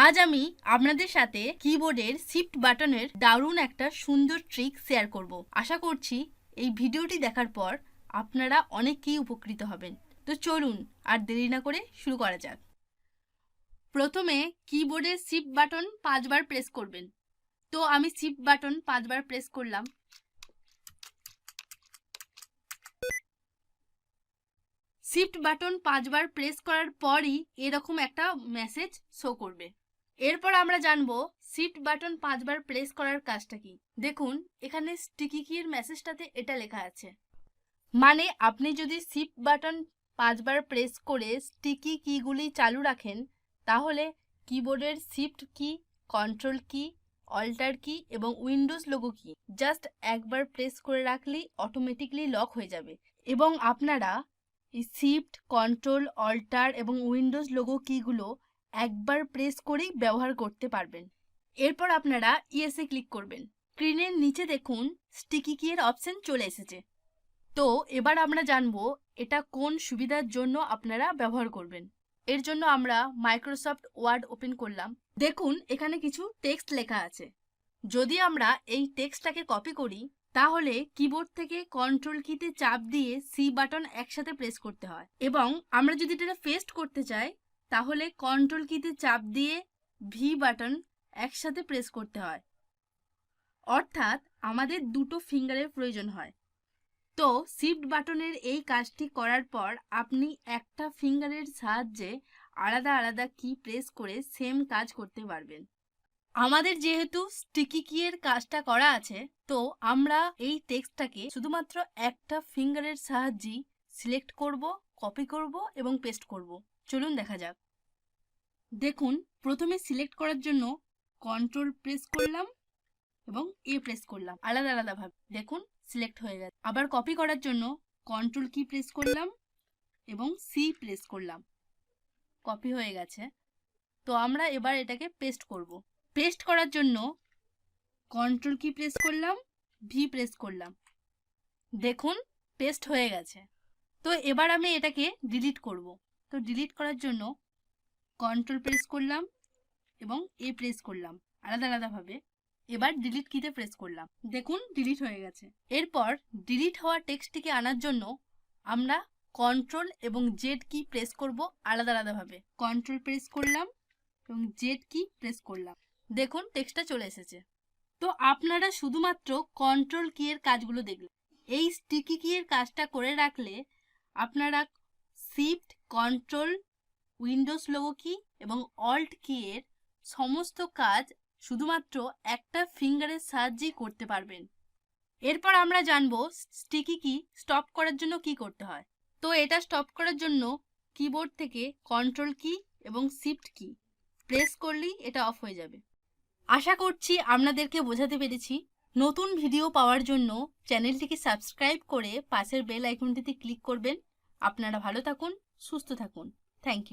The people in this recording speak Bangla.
আজ আমি আপনাদের সাথে কিবোর্ডের শিফট বাটনের দারুণ একটা সুন্দর ট্রিক শেয়ার করব। আশা করছি এই ভিডিওটি দেখার পর আপনারা অনেকেই উপকৃত হবেন। তো চলুন আর দেরি না করে শুরু করা যাক। প্রথমে কিবোর্ডের শিফট বাটন 5 বার প্রেস করবেন। তো আমি শিফট বাটন 5 বার প্রেস করলাম। শিফট বাটন 5 বার প্রেস করার পরই এরকম একটা মেসেজ শো করবে। এরপর আমরা জানবো শিফট বাটন 5 বার প্রেস করার কাজটা কি। দেখুন এখানে স্টিকি কির মেসেজটাতে এটা লেখা আছে, মানে আপনি যদি শিফট বাটন 5 বার প্রেস করে স্টিকি কিগুলি চালু রাখেন তাহলে কিবোর্ডের শিফট কি, কন্ট্রোল কি, অল্টার কি এবং উইন্ডোজ লোগো কি জাস্ট একবার প্রেস করে রাখলেই অটোমেটিকলি লক হয়ে যাবে এবং আপনারা এই শিফট, কন্ট্রোল, অল্টার এবং উইন্ডোজ লোগো কিগুলো একবার প্রেস করেই ব্যবহার করতে পারবেন। এরপর আপনারা ইয়েসে ক্লিক করবেন। স্ক্রিনের নিচে দেখুন স্টিকি কি এর অপশন চলে এসেছে। তো এবার আমরা জানবো এটা কোন সুবিধার জন্য আপনারা ব্যবহার করবেন। এর জন্য আমরা মাইক্রোসফট ওয়ার্ড ওপেন করলাম। দেখুন এখানে কিছু টেক্সট লেখা আছে। যদি আমরা এই টেক্সটটাকে কপি করি তাহলে কিবোর্ড থেকে কন্ট্রোল কিতে চাপ দিয়ে সি বাটন একসাথে প্রেস করতে হয় এবং আমরা যদি এটা পেস্ট করতে চাই তাহলে কন্ট্রোল কিতে চাপ দিয়ে ভি বাটন একসাথে প্রেস করতে হয়। অর্থাৎ আমাদের দুটো ফিঙ্গারের প্রয়োজন হয়। তো শিফট বাটনের এই কাজটি করার পর আপনি একটা ফিঙ্গারের সাহায্যে আলাদা আলাদা কি প্রেস করে সেম কাজ করতে পারবেন। আমাদের যেহেতু স্টিকি কি এর কাজটা করা আছে তো আমরা এই টেক্সটটাকে শুধুমাত্র একটা ফিঙ্গারের সাহায্যে সিলেক্ট করব, কপি করব এবং পেস্ট করব। চলুন দেখা যাক। দেখুন প্রথমে সিলেক্ট করার জন্য কন্ট্রোল প্রেস করলাম এবং এ প্রেস করলাম আলাদা আলাদা ভাবে। দেখুন সিলেক্ট হয়ে গেছে। আবার কপি করার জন্য কন্ট্রোল কি প্রেস করলাম এবং সি প্রেস করলাম, কপি হয়ে গেছে। তো আমরা এবার এটাকে পেস্ট করব। পেস্ট করার জন্য কন্ট্রোল কি প্রেস করলাম, ভি প্রেস করলাম, দেখুন পেস্ট হয়ে গেছে। তো এবার আমি এটাকে ডিলিট করব। তো ডিলিট করার জন্য কন্ট্রোল প্রেস করলাম এবং এ প্রেস করলাম আলাদা আলাদা ভাবে। এবার ডিলিট কিতে প্রেস করলাম, দেখুন ডিলিট হয়ে গেছে। এরপর ডিলিট হওয়া টেক্সটটিকে আনার জন্য আমরা কন্ট্রোল এবং জেড কি প্রেস করব আলাদা আলাদা ভাবে। কন্ট্রোল প্রেস করলাম এবং জেড কি প্রেস করলাম, দেখুন টেক্সটটা চলে এসেছে। তো আপনারা শুধুমাত্র কন্ট্রোল কি এর কাজগুলো দেখলেন। এই স্টিকি কি এর কাজটা করে রাখলে আপনারা শিফট, কন্ট্রোল, উইন্ডোজ লোগো কি এবং অল্ট কি এর সমস্ত কাজ শুধুমাত্র একটা ফিঙ্গারের সাহায্যেই করতে পারবেন। এরপর আমরা জানবো স্টিকি কি স্টপ করার জন্য কি করতে হয়। তো এটা স্টপ করার জন্য কিবোর্ড থেকে কন্ট্রোল কি এবং শিফট কি প্রেস করলেই এটা অফ হয়ে যাবে। আশা করছি আপনাদেরকে বোঝাতে পেরেছি। নতুন ভিডিও পাওয়ার জন্য চ্যানেলটিকে সাবস্ক্রাইব করে পাশের বেল আইকনটিতে ক্লিক করবেন। আপনারা ভালো থাকুন, সুস্থ থাকুন। Thank you.